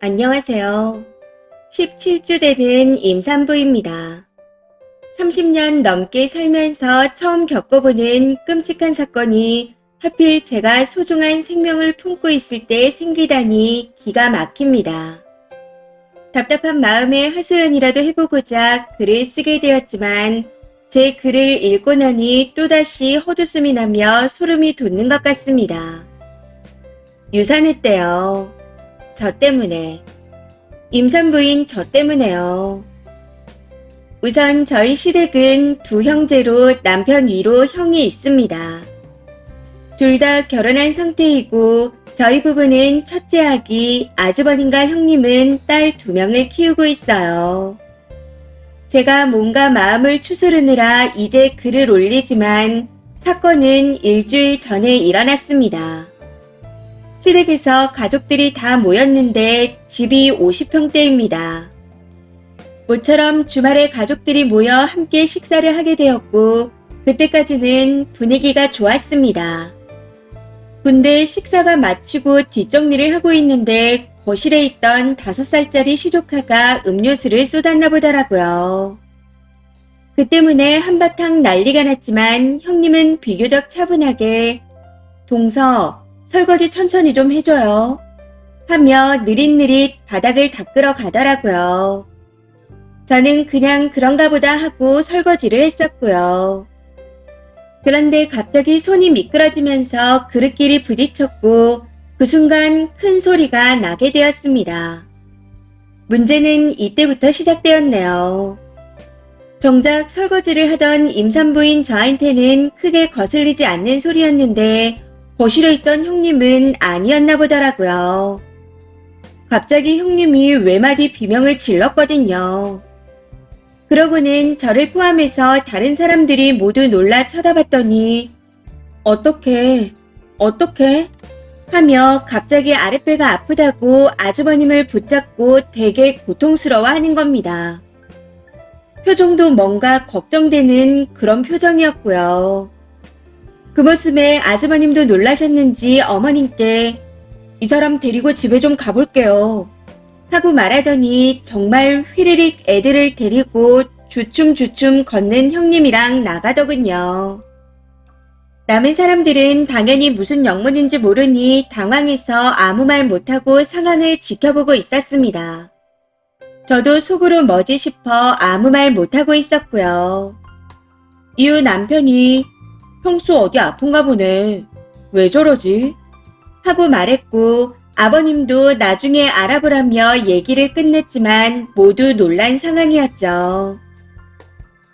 안녕하세요. 17주 되는 임산부입니다. 30년 넘게 살면서 처음 겪어보는 끔찍한 사건이 하필 제가 소중한 생명을 품고 있을 때 생기다니 기가 막힙니다. 답답한 마음에 하소연이라도 해보고자 글을 쓰게 되었지만 제 글을 읽고 나니 또다시 헛웃음이 나며 소름이 돋는 것 같습니다. 유산했대요. 저 때문에. 임산부인 저 때문에요. 우선 저희 시댁은 두 형제로 남편 위로 형이 있습니다. 둘 다 결혼한 상태이고 저희 부부는 첫째 아기, 아주버님과 형님은 딸 2명을 키우고 있어요. 제가 몸과 마음을 추스르느라 이제 글을 올리지만 사건은 일주일 전에 일어났습니다. 시댁에서 가족들이 다 모였는데 집이 50평대입니다. 모처럼 주말에 가족들이 모여 함께 식사를 하게 되었고 그때까지는 분위기가 좋았습니다. 근데 식사가 마치고 뒷정리를 하고 있는데 거실에 있던 5살짜리 시조카가 음료수를 쏟았나 보더라고요. 그 때문에 한바탕 난리가 났지만 형님은 비교적 차분하게 동서 설거지 천천히 좀 해줘요 하며 느릿느릿 바닥을 닦으러 가더라고요. 저는 그냥 그런가 보다 하고 설거지를 했었고요. 그런데 갑자기 손이 미끄러지면서 그릇끼리 부딪혔고 그 순간 큰 소리가 나게 되었습니다. 문제는 이때부터 시작되었네요. 정작 설거지를 하던 임산부인 저한테는 크게 거슬리지 않는 소리였는데 거실에 있던 형님은 아니었나 보더라고요. 갑자기 형님이 외마디 비명을 질렀거든요. 그러고는 저를 포함해서 다른 사람들이 모두 놀라 쳐다봤더니 어떡해 하며 갑자기 아랫배가 아프다고 아주버님을 붙잡고 되게 고통스러워하는 겁니다. 표정도 뭔가 걱정되는 그런 표정이었고요. 그 모습에 아주버님도 놀라셨는지 어머님께 이 사람 데리고 집에 좀 가볼게요 하고 말하더니 정말 휘리릭 애들을 데리고 주춤주춤 걷는 형님이랑 나가더군요. 남은 사람들은 당연히 무슨 영문인지 모르니 당황해서 아무 말 못하고 상황을 지켜보고 있었습니다. 저도 속으로 뭐지 싶어 아무 말 못하고 있었고요. 이후 남편이 형수 어디 아픈가 보네. 왜 저러지? 하고 말했고 아버님도 나중에 알아보라며 얘기를 끝냈지만 모두 놀란 상황이었죠.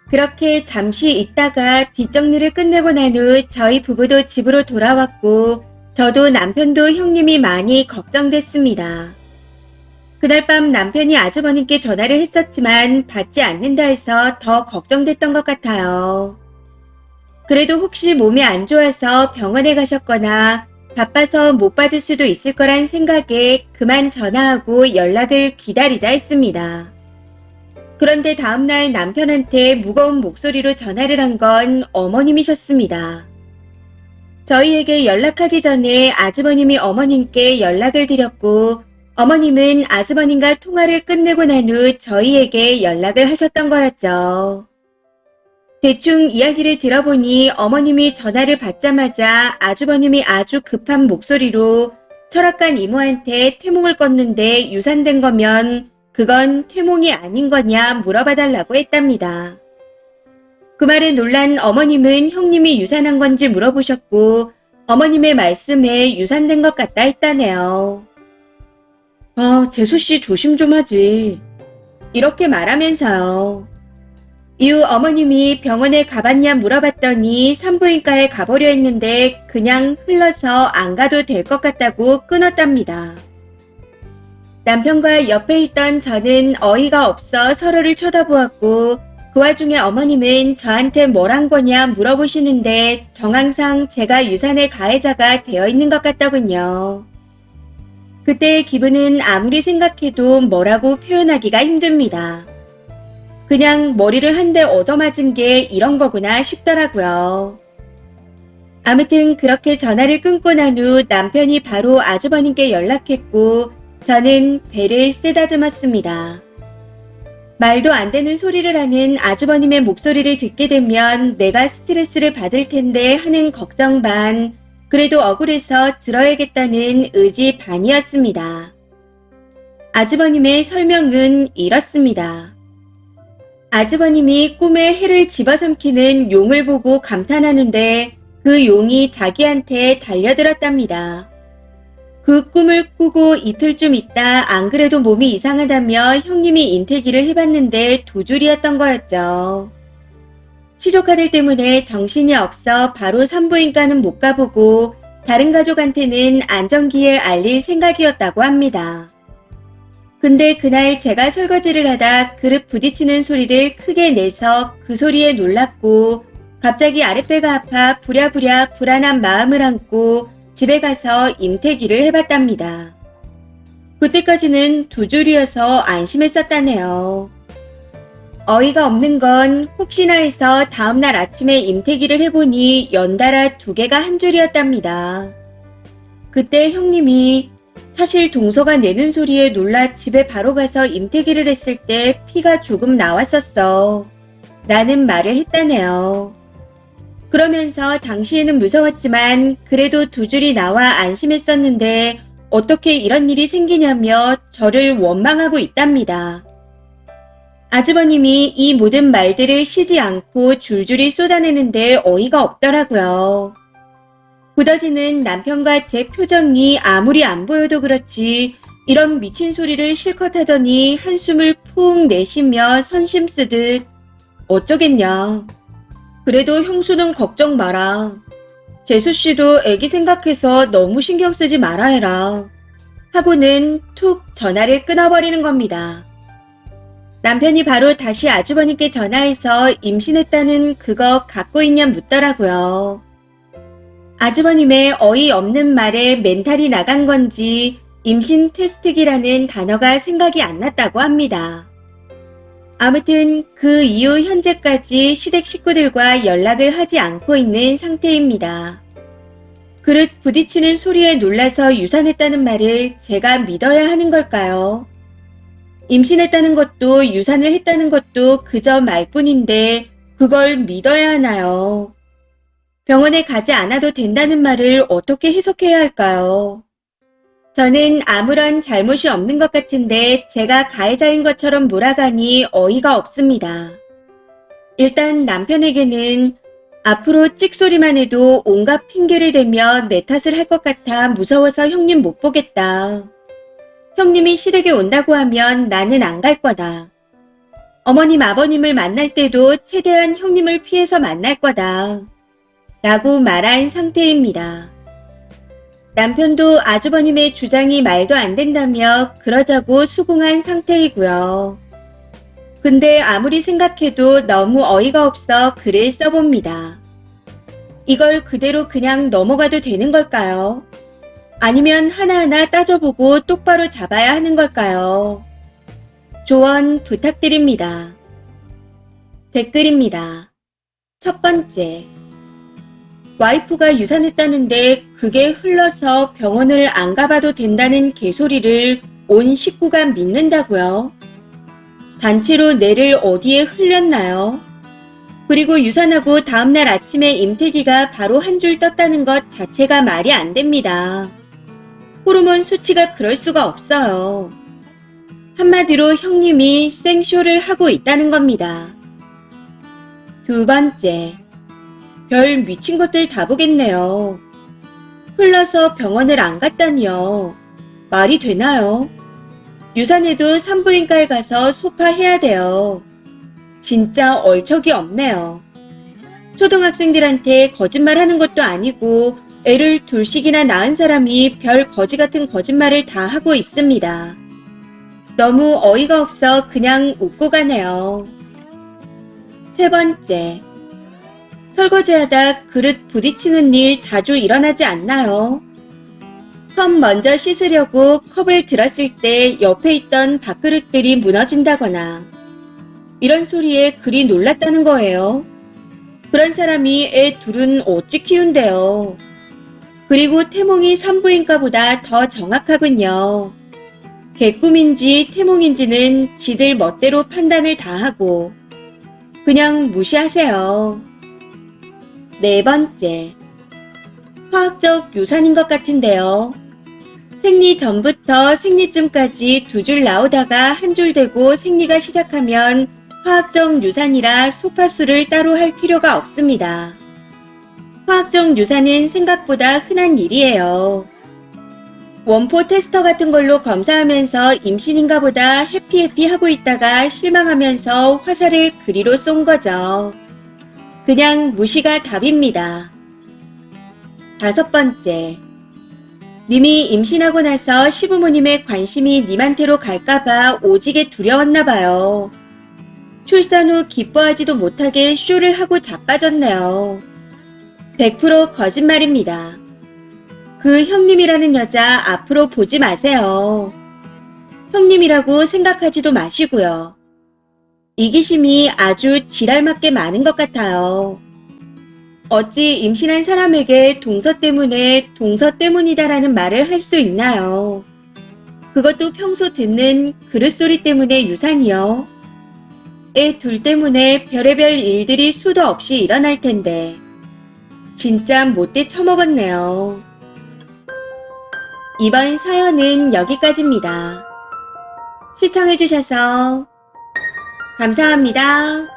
그렇게 잠시 있다가 뒷정리를 끝내고 난 후 저희 부부도 집으로 돌아왔고 저도 남편도 형님이 많이 걱정됐습니다. 그날 밤 남편이 아주버님께 전화를 했었지만 받지 않는다 해서 더 걱정됐던 것 같아요. 그래도 혹시 몸이 안 좋아서 병원에 가셨거나 바빠서 못 받을 수도 있을 거란 생각에 그만 전화하고 연락을 기다리자 했습니다. 그런데 다음날 남편한테 무거운 목소리로 전화를 한 건 어머님이셨습니다. 저희에게 연락하기 전에 아주버님이 어머님께 연락을 드렸고 어머님은 아주버님과 통화를 끝내고 난 후 저희에게 연락을 하셨던 거였죠. 대충 이야기를 들어보니 어머님이 전화를 받자마자 아주버님이 아주 급한 목소리로 철학관 이모한테 태몽을 껐는데 유산된 거면 그건 태몽이 아닌 거냐 물어봐달라고 했답니다. 그 말에 놀란 어머님은 형님이 유산한 건지 물어보셨고 어머님의 말씀에 유산된 것 같다 했다네요. 재수씨 조심 좀 하지. 이렇게 말하면서요. 이후 어머님이 병원에 가봤냐 물어봤더니 산부인과에 가보려 했는데 그냥 흘러서 안 가도 될 것 같다고 끊었답니다. 남편과 옆에 있던 저는 어이가 없어 서로를 쳐다보았고 그 와중에 어머님은 저한테 뭘 한 거냐 물어보시는데 정황상 제가 유산의 가해자가 되어 있는 것 같더군요. 그때의 기분은 아무리 생각해도 뭐라고 표현하기가 힘듭니다. 그냥 머리를 한 대 얻어맞은 게 이런 거구나 싶더라고요. 아무튼 그렇게 전화를 끊고 난 후 남편이 바로 아주버님께 연락했고 저는 배를 쓰다듬었습니다. 말도 안 되는 소리를 하는 아주버님의 목소리를 듣게 되면 내가 스트레스를 받을 텐데 하는 걱정 반, 그래도 억울해서 들어야겠다는 의지 반이었습니다. 아주버님의 설명은 이렇습니다. 아주버님이 꿈에 해를 집어삼키는 용을 보고 감탄하는데 그 용이 자기한테 달려들었답니다. 그 꿈을 꾸고 이틀쯤 있다 안 그래도 몸이 이상하다며 형님이 인태기를 해봤는데 두 줄이었던 거였죠. 시조카들 때문에 정신이 없어 바로 산부인과는 못 가보고 다른 가족한테는 안정기에 알릴 생각이었다고 합니다. 근데 그날 제가 설거지를 하다 그릇 부딪히는 소리를 크게 내서 그 소리에 놀랐고 갑자기 아랫배가 아파 부랴부랴 불안한 마음을 안고 집에 가서 임태기를 해봤답니다. 그때까지는 두 줄이어서 안심했었다네요. 어이가 없는 건 혹시나 해서 다음날 아침에 임태기를 해보니 연달아 두 개가 한 줄이었답니다. 그때 형님이 사실 동서가 내는 소리에 놀라 집에 바로 가서 임태기를 했을 때 피가 조금 나왔었어. 라는 말을 했다네요. 그러면서 당시에는 무서웠지만 그래도 두 줄이 나와 안심했었는데 어떻게 이런 일이 생기냐며 저를 원망하고 있답니다. 아주버님이 이 모든 말들을 쉬지 않고 줄줄이 쏟아내는데 어이가 없더라고요. 굳어지는 남편과 제 표정이 아무리 안 보여도 그렇지 이런 미친 소리를 실컷 하더니 한숨을 푹 내쉬며 선심 쓰듯 어쩌겠냐. 그래도 형수는 걱정 마라. 재수씨도 애기 생각해서 너무 신경 쓰지 말아 해라. 하고는 툭 전화를 끊어버리는 겁니다. 남편이 바로 다시 아주버님께 전화해서 임신했다는 그거 갖고 있냐 묻더라고요. 아주버님의 어이없는 말에 멘탈이 나간 건지 임신 테스트기라는 단어가 생각이 안 났다고 합니다. 아무튼 그 이후 현재까지 시댁 식구들과 연락을 하지 않고 있는 상태입니다. 그릇 부딪히는 소리에 놀라서 유산했다는 말을 제가 믿어야 하는 걸까요? 임신했다는 것도 유산을 했다는 것도 그저 말뿐인데 그걸 믿어야 하나요? 병원에 가지 않아도 된다는 말을 어떻게 해석해야 할까요? 저는 아무런 잘못이 없는 것 같은데 제가 가해자인 것처럼 몰아가니 어이가 없습니다. 일단 남편에게는 앞으로 찍소리만 해도 온갖 핑계를 대며 내 탓을 할 것 같아 무서워서 형님 못 보겠다. 형님이 시댁에 온다고 하면 나는 안 갈 거다. 어머님 아버님을 만날 때도 최대한 형님을 피해서 만날 거다. 라고 말한 상태입니다. 남편도 아주버님의 주장이 말도 안 된다며 그러자고 수긍한 상태이고요. 근데 아무리 생각해도 너무 어이가 없어 글을 써봅니다. 이걸 그대로 그냥 넘어가도 되는 걸까요? 아니면 하나하나 따져보고 똑바로 잡아야 하는 걸까요? 조언 부탁드립니다. 댓글입니다. 첫 번째. 와이프가 유산했다는데 그게 흘러서 병원을 안 가봐도 된다는 개소리를 온 식구가 믿는다고요? 단체로 뇌를 어디에 흘렸나요? 그리고 유산하고 다음날 아침에 임태기가 바로 한 줄 떴다는 것 자체가 말이 안 됩니다. 호르몬 수치가 그럴 수가 없어요. 한마디로 형님이 생쇼를 하고 있다는 겁니다. 두 번째. 별 미친 것들 다 보겠네요. 흘러서 병원을 안 갔다니요. 말이 되나요? 유산해도 산부인과에 가서 소파해야 돼요. 진짜 얼척이 없네요. 초등학생들한테 거짓말하는 것도 아니고 애를 둘씩이나 낳은 사람이 별 거지 같은 거짓말을 다 하고 있습니다. 너무 어이가 없어 그냥 웃고 가네요. 세 번째. 설거지하다 그릇 부딪히는 일 자주 일어나지 않나요? 컵 먼저 씻으려고 컵을 들었을 때 옆에 있던 밥그릇들이 무너진다거나 이런 소리에 그리 놀랐다는 거예요. 그런 사람이 애 둘은 어찌 키운대요. 그리고 태몽이 산부인과보다 더 정확하군요. 개꿈인지 태몽인지는 지들 멋대로 판단을 다 하고 그냥 무시하세요. 네 번째, 화학적 유산인 것 같은데요. 생리 전부터 생리쯤까지 두 줄 나오다가 한 줄 되고 생리가 시작하면 화학적 유산이라 소파수를 따로 할 필요가 없습니다. 화학적 유산은 생각보다 흔한 일이에요. 원포 테스터 같은 걸로 검사하면서 임신인가 보다 해피해피 하고 있다가 실망하면서 화살을 그리로 쏜 거죠. 그냥 무시가 답입니다. 다섯 번째, 님이 임신하고 나서 시부모님의 관심이 님한테로 갈까봐 오지게 두려웠나 봐요. 출산 후 기뻐하지도 못하게 쇼를 하고 자빠졌네요. 100% 거짓말입니다. 그 형님이라는 여자 앞으로 보지 마세요. 형님이라고 생각하지도 마시고요. 이기심이 아주 지랄맞게 많은 것 같아요. 어찌 임신한 사람에게 동서 때문에 동서 때문이다라는 말을 할 수 있나요? 그것도 평소 듣는 그릇소리 때문에 유산이요. 애 둘 때문에 별의별 일들이 수도 없이 일어날 텐데 진짜 못돼 처먹었네요. 이번 사연은 여기까지입니다. 시청해주셔서 감사합니다.